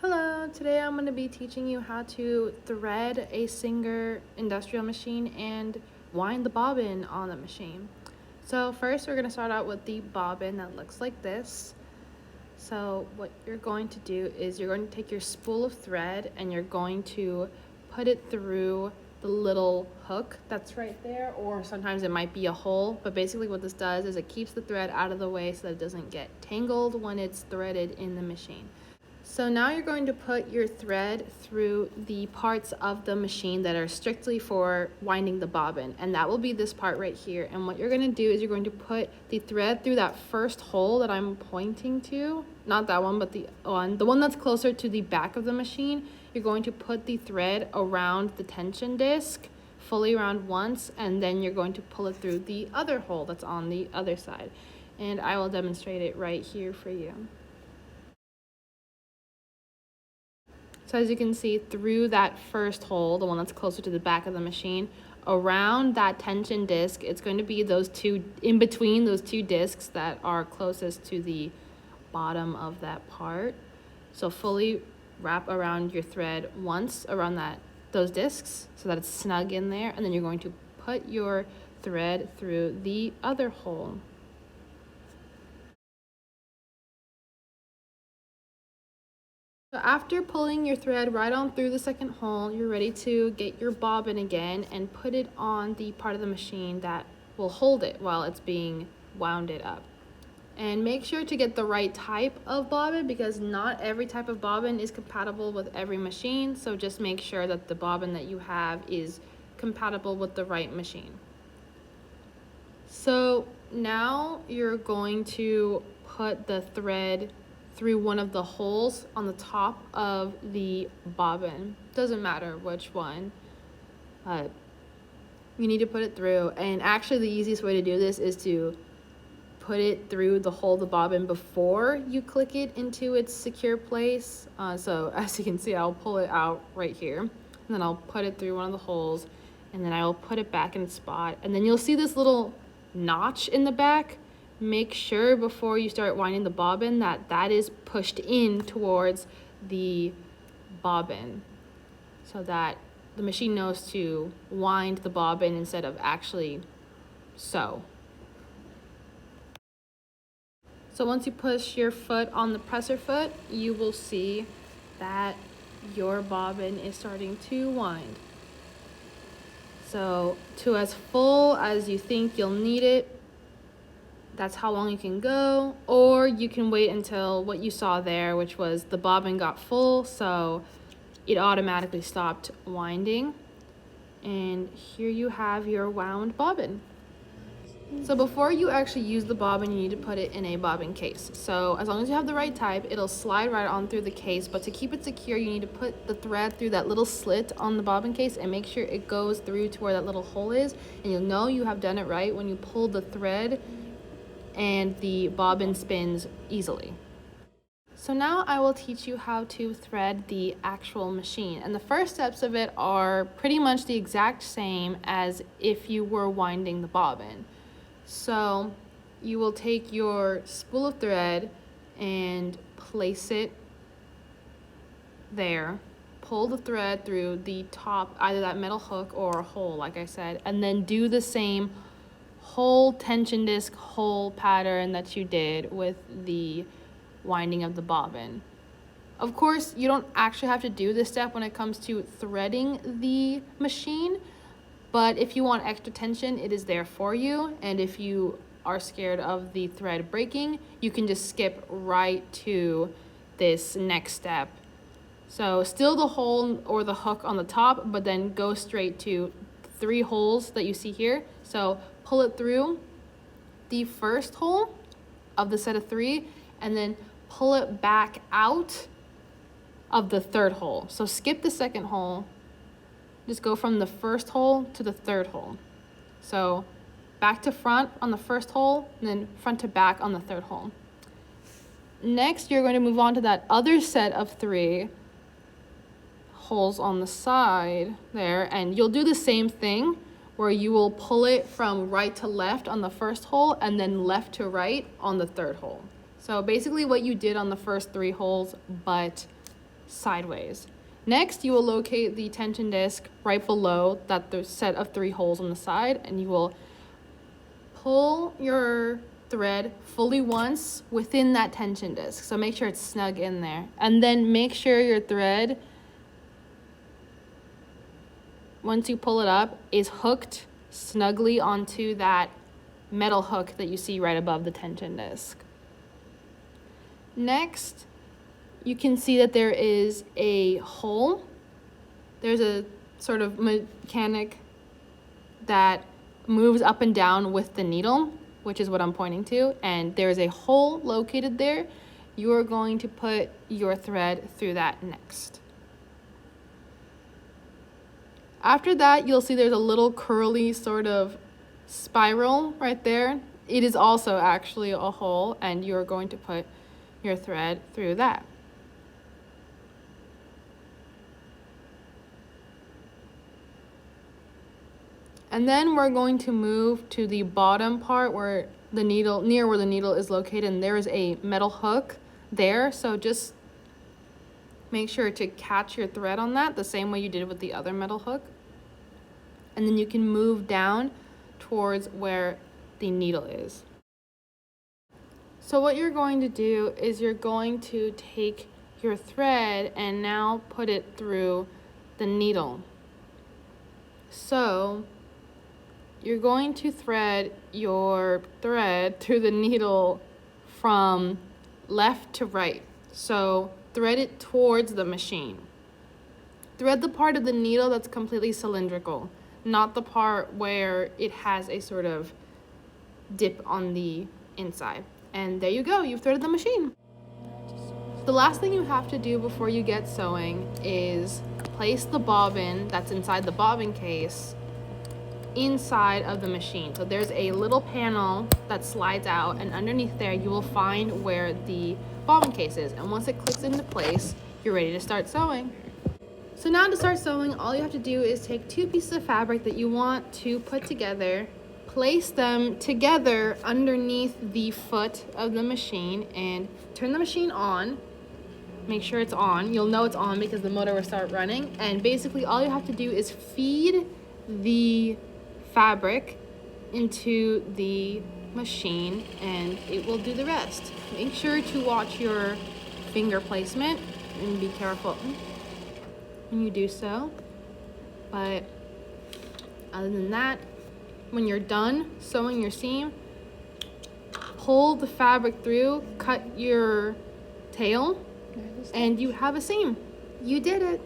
Hello, today I'm going to be teaching you how to thread a Singer industrial machine and wind the bobbin on the machine. So first we're going to start out with the bobbin that looks like this. So what you're going to do is you're going to take your spool of thread and you're going to put it through the little hook that's right there, or sometimes it might be a hole, but basically what this does is it keeps the thread out of the way so that it doesn't get tangled when it's threaded in the machine. So now you're going to put your thread through the parts of the machine that are strictly for winding the bobbin, and that will be this part right here. And what you're going to do is you're going to put the thread through that first hole that I'm pointing to, not that one, but the one that's closer to the back of the machine. You're going to put the thread around the tension disc, fully around once, and then you're going to pull it through the other hole that's on the other side. And I will demonstrate it right here for you. So as you can see, through that first hole, the one that's closer to the back of the machine, around that tension disc, it's going to be those two, in between those two discs that are closest to the bottom of that part. So fully wrap around your thread once around those discs so that it's snug in there, and then you're going to put your thread through the other hole. So after pulling your thread right on through the second hole, you're ready to get your bobbin again and put it on the part of the machine that will hold it while it's being wounded up. And make sure to get the right type of bobbin, because not every type of bobbin is compatible with every machine. So just make sure that the bobbin that you have is compatible with the right machine. So now you're going to put the thread through one of the holes on the top of the bobbin. Doesn't matter which one. You need to put it through, and actually the easiest way to do this is to put it through the hole of the bobbin before you click it into its secure place. So as you can see, I'll pull it out right here, and then I'll put it through one of the holes, and then I will put it back in its spot, and then you'll see this little notch in the back. Make sure before you start winding the bobbin that that is pushed in towards the bobbin so that the machine knows to wind the bobbin instead of actually sew. So once you push your foot on the presser foot, you will see that your bobbin is starting to wind. So to as full as you think you'll need it, that's how long you can go, or you can wait until what you saw there, which was the bobbin got full, so it automatically stopped winding. And here you have your wound bobbin. So before you actually use the bobbin, you need to put it in a bobbin case. So as long as you have the right type, it'll slide right on through the case, but to keep it secure, you need to put the thread through that little slit on the bobbin case and make sure it goes through to where that little hole is, and you'll know you have done it right when you pull the thread and the bobbin spins easily. So now I will teach you how to thread the actual machine, and the first steps of it are pretty much the exact same as if you were winding the bobbin. So you will take your spool of thread and place it there, pull the thread through the top, either that metal hook or a hole like I said, and then do the same whole tension disc hole pattern that you did with the winding of the bobbin. Of course, you don't actually have to do this step when it comes to threading the machine, but if you want extra tension, it is there for you. And if you are scared of the thread breaking, you can just skip right to this next step. So still the hole or the hook on the top, but then go straight to 3 holes that you see here. So pull it through the first hole of the set of 3, and then pull it back out of the third hole. So skip the second hole, just go from the first hole to the third hole. So back to front on the first hole, and then front to back on the third hole. Next, you're going to move on to that other set of 3 holes on the side there, and you'll do the same thing where you will pull it from right to left on the first hole and then left to right on the third hole. So basically what you did on the first 3 holes, but sideways. Next, you will locate the tension disc right below that the set of 3 holes on the side, and you will pull your thread fully once within that tension disc. So make sure it's snug in there. And then make sure your thread, once you pull it up, is hooked snugly onto that metal hook that you see right above the tension disc. Next, you can see that there is a hole. There's a sort of mechanic that moves up and down with the needle, which is what I'm pointing to, and there's a hole located there. You are going to put your thread through that next. After that, you'll see there's a little curly sort of spiral right there. It is also actually a hole, and you're going to put your thread through that. And then we're going to move to the bottom part where the needle, near where the needle is located, and there is a metal hook there. So just make sure to catch your thread on that the same way you did with the other metal hook. And then you can move down towards where the needle is. So what you're going to do is you're going to take your thread and now put it through the needle. So you're going to thread your thread through the needle from left to right. So thread it towards the machine. Thread the part of the needle that's completely cylindrical, not the part where it has a sort of dip on the inside. And there you go, you've threaded the machine. The last thing you have to do before you get sewing is place the bobbin that's inside the bobbin case inside of the machine. So there's a little panel that slides out, and underneath there you will find where the bobbin case is. And once it clicks into place, you're ready to start sewing. So now to start sewing, all you have to do is take 2 pieces of fabric that you want to put together, place them together underneath the foot of the machine, and turn the machine on. Make sure it's on. You'll know it's on because the motor will start running. And basically all you have to do is feed the fabric into the machine and it will do the rest. Make sure to watch your finger placement and be careful when you do so. But other than that, when you're done sewing your seam, pull the fabric through, cut your tail, and you have a seam. You did it.